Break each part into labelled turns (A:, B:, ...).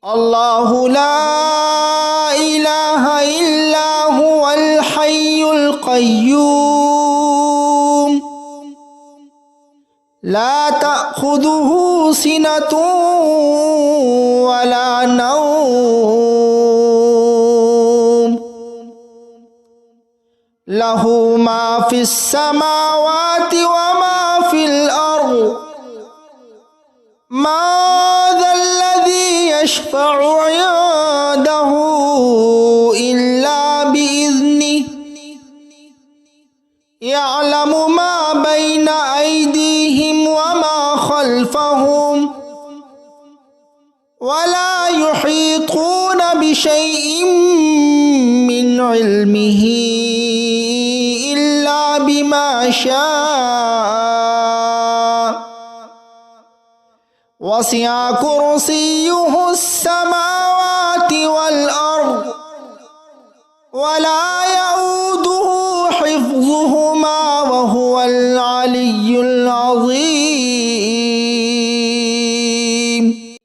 A: الله لا إله إلا هو الحي القيوم لا تأخذه سنة ولا نوم له ما في السماوات وما في الأرض ما ذا الذي يشفع عنده إلا بإذنه يعلم ما بين أيديهم وما خلفهم ولا يحيطون بشيء من علمه إلا بما شاء وسع كرسيه السماوات والأرض ولا يؤوده حفظهما وهو العلي العظيم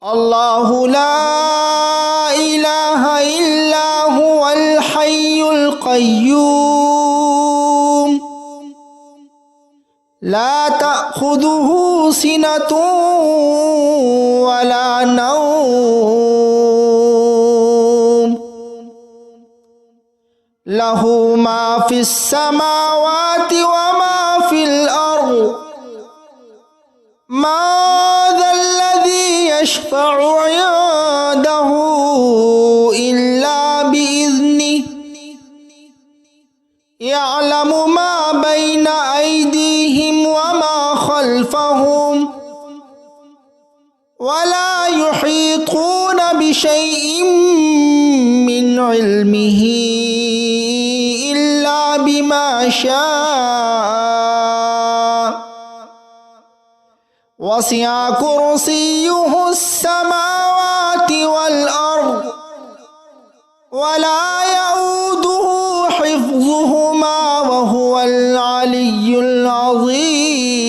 A: الله لا إله إلا هو الحي القيوم لا تأخذه سنة ولا نوم له ما في السماوات وما في الأرض ما ذا الذي يشفع عنده إلا بإذنه يعلم ما بين أيديهم وما خلفهم ولا يحيطون بشيء من علمه إلا بما شاء وسع كرسيه السماوات والأرض ولا يؤوده حفظهما وهو العلي العظيم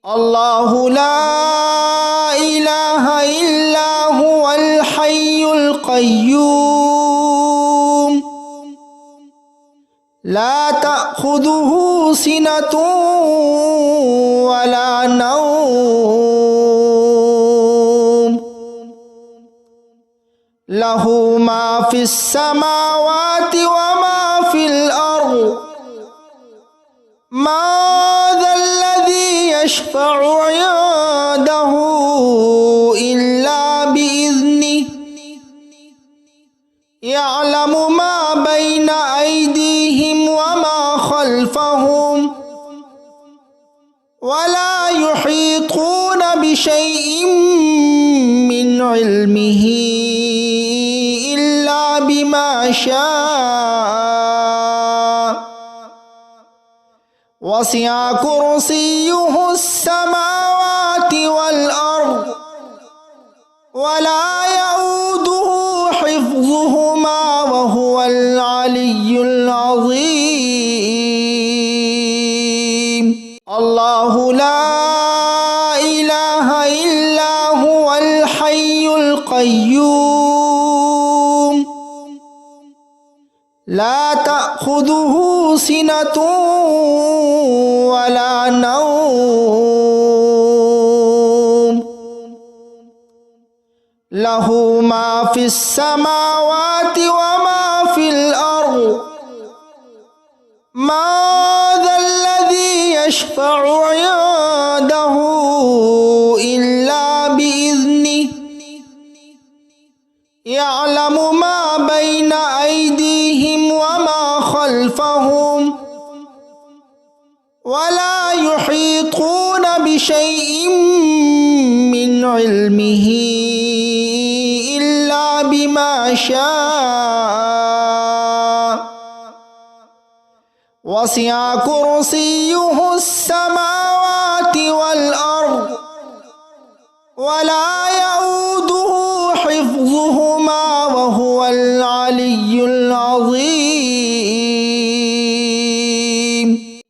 A: الله لا إله إلا هو الحي القيوم لا تأخذه سنة ولا نوم له ما في السماوات وما في الأرض ما ذا الذي يشفع عنده إلا بإذنه يعلم ما بين أيديهم وما خلفهم ولا يحيطون بشيء من علمه إلا بما شاء وسع كرسيه السماوات والأرض ولا يؤوده حفظهما وهو العلي العظيم الله لا إله إلا هو الحي القيوم لا تأخذه سنة ولا نوم له ما في السماوات وما في الأرض ما ذا الذي يشفع عنده إلا بإذنه يعلم ما بين أيديهم وما خلفهم ولا يحيطون بشيء من علمه إلا بما شاء وسع كرسيه السماوات والأرض ولا يؤوده حفظهما وهو العلي العظيم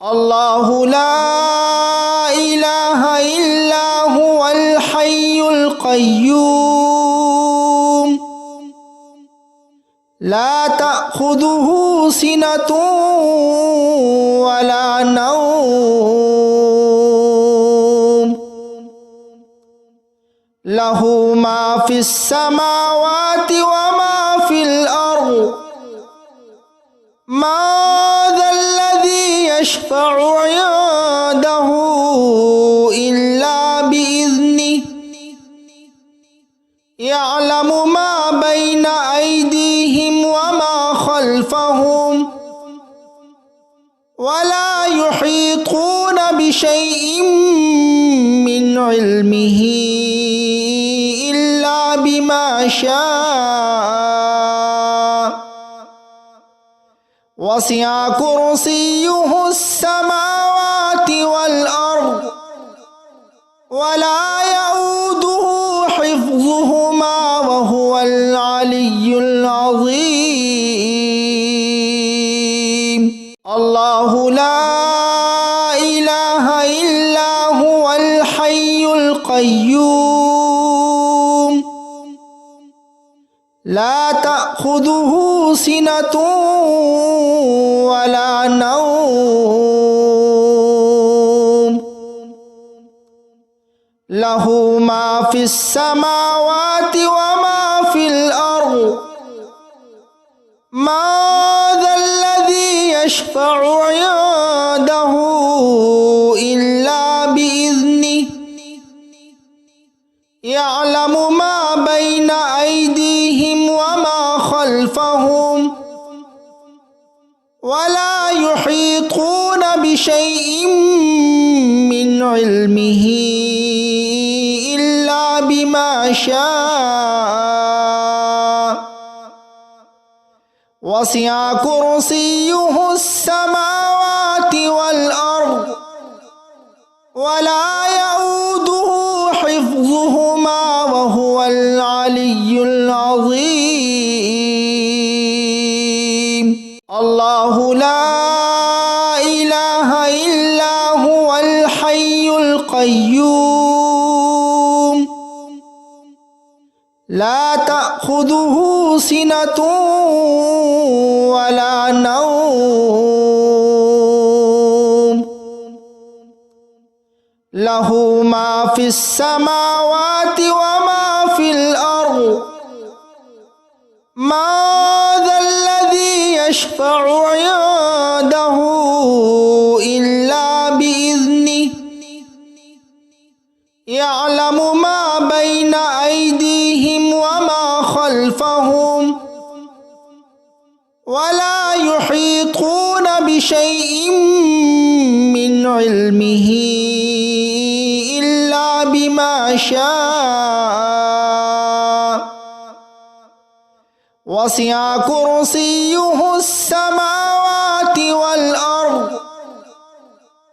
A: الله لا إله إلا هو الحي القيوم القيوم لا تأخذه سنة ولا نوم له ما في السماوات وما في الأرض ما ذا الذي يشفع عنده إلا بإذنه يعلم ما بين أيديهم وما خلفهم ولا يحيطون بشيء من علمه إلا بما شاء وسع كرسيه السماوات والأرض ولا يؤوده حفظهما وهو العلي العظيم الله لا إله إلا هو الحي القيوم لا تأخذه سنة ولا نوم له ما في السماوات وما في الأرض ما ذا الذي يشفع عنده إلا بإذنه يعلم ما بين أيديهم وما خلفهم ولا يحيطون بشيء من علمه إلا بما شاء وسع كرسيه السماوات والأرض ولا يؤوده حفظهما وهو العلي العظيم الله لا إله إلا هو الحي القيوم لا تأخذه سنة ولا نوم له ما في السماوات وما في الأرض ما ذا الذي يشفع عنده إلا بإذنه يعلم ما بين أيديهم وما خلفهم ولا يحيطون بشيء من علمه إلا بما شاء وسع كرسيه السماوات والأرض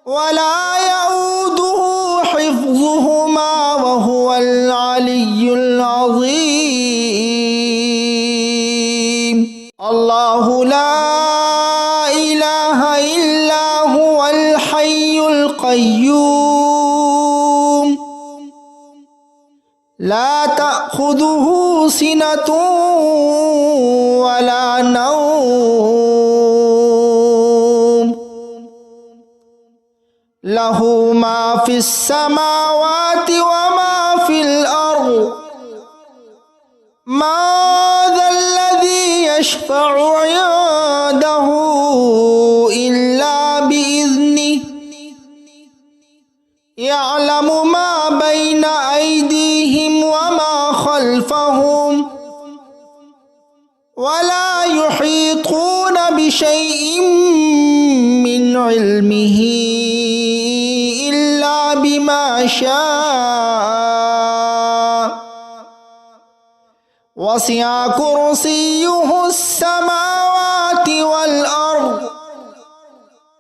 A: ولا يؤوده حفظهما وهو العلي العظيم الله لا إله إلا هو الحي القيوم لا تأخذه سنة ولا نوم له ما في السماوات وما في الأرض ما ذا الذي يشفع عنده إلا بإذنه يعلم ما بين أيديهم وما خلفهم ولا يحيطون بشيء من علمه إلا بما شاء وسع كرسيه السماوات والأرض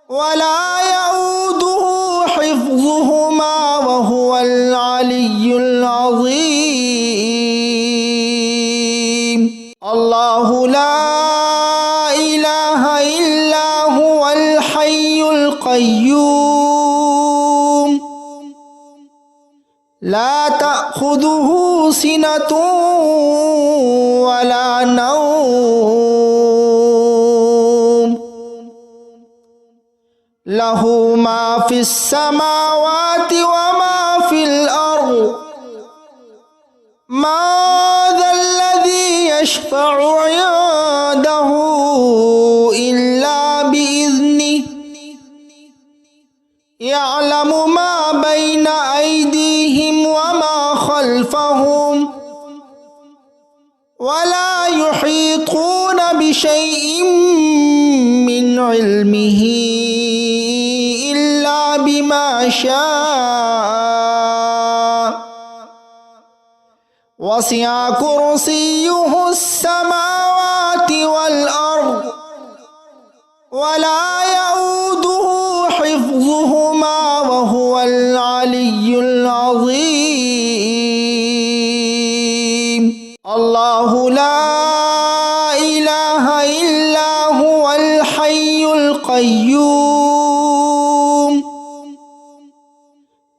A: ولا يؤوده حفظهما وهو العلي العظيم الله لا إله إلا هو الحي القيوم لا تأخذه سنة سنة ولا نوم له ما في السماوات وما في الأرض ما ذا الذي يشفع عنده إلا بإذنه يعلم ما بين أيديهم وما خلفهم ولا يحيطون بشيء من علمه إلا بما شاء وسع كرسيه السماوات والأرض ولا يؤوده حفظهما وهو العلي العظيم الله لا إله إلا هو الحي القيوم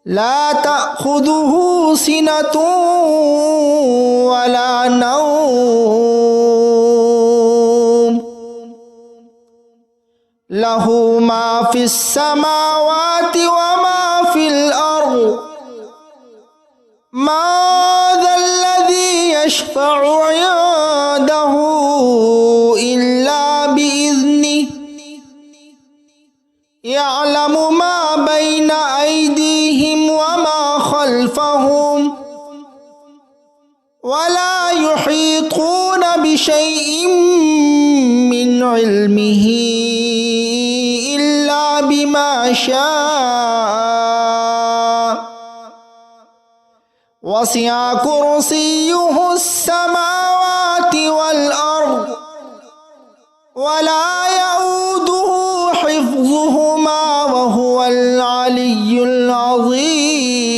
A: لا تأخذه سنة ولا نوم له ما في السماوات وما في الأرض ما ذا الذي يشفع عنده إلا بإذنه يعلم ما بين أيديهم وما خلفهم ولا يحيطون بشيء من علمه إلا بما شاء وسع كرسيه السماوات والأرض ولا يؤوده حفظهما وهو العلي العظيم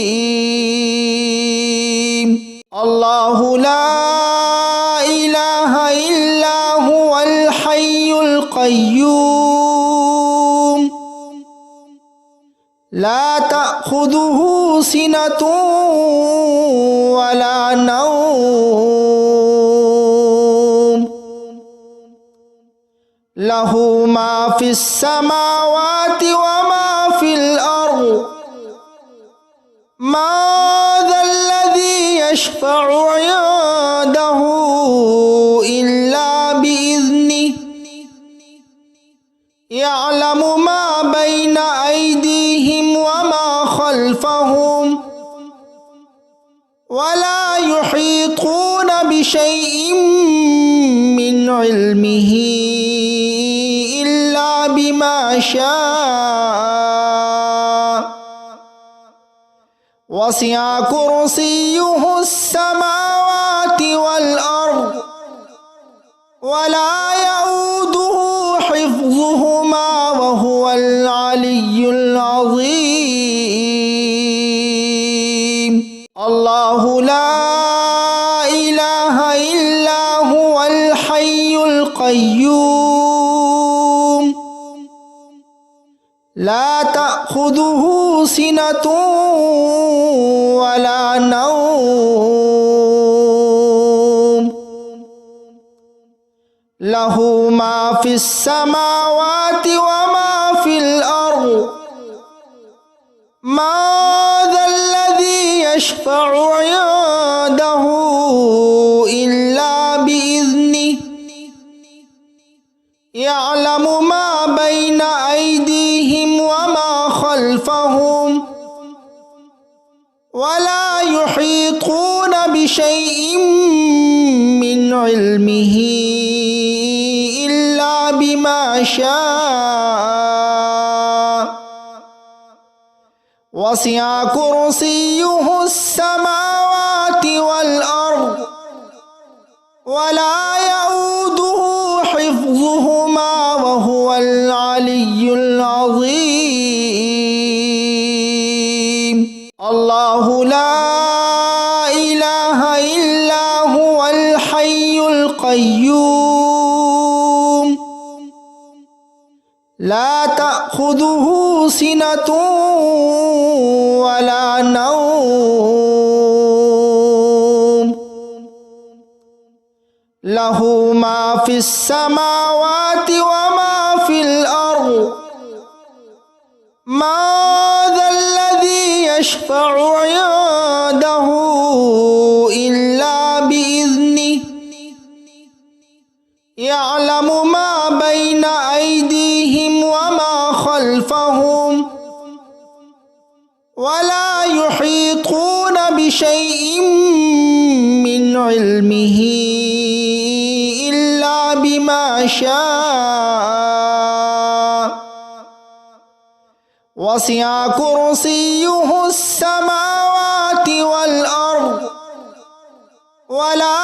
A: الله لا إله إلا هو الحي القيوم لا تأخذه سنة ولا نوم له ما في السماوات وما في الأرض ما ذا الذي يشفع عنده إلا بإذنه يعلم ما بين أيديهم وما خلفهم ولا يحيطون بشيء من علمه إلا بما شاء وسع كرسيه السماوات والأرض ولا يؤوده حفظهما وهو العلي العظيم الله لا إله إلا هو الحي القيوم لا تأخذه سنة ولا نوم له ما في السماوات وما في الأرض ما ذا الذي يشفع عنده إلا بإذنه يعلم ما بين أيديهم وما خلفهم ولا يحيطون بشيء من علمه إلا بما شاء وسع كرسيه السماوات والأرض ولا يؤوده حفظهما وهو العلي العظيم الله لا إله إلا هو الحي القيوم لا تأخذه سنة ولا نوم له ما في السماوات وما في الأرض ما ذا الذي يشفع عنده إلا بإذنه يعلم ما بين أيديهم وما خلفهم ولا يحيطون بشيء من علمه إلا بما شاء وسع كرسيه السماوات والأرض ولا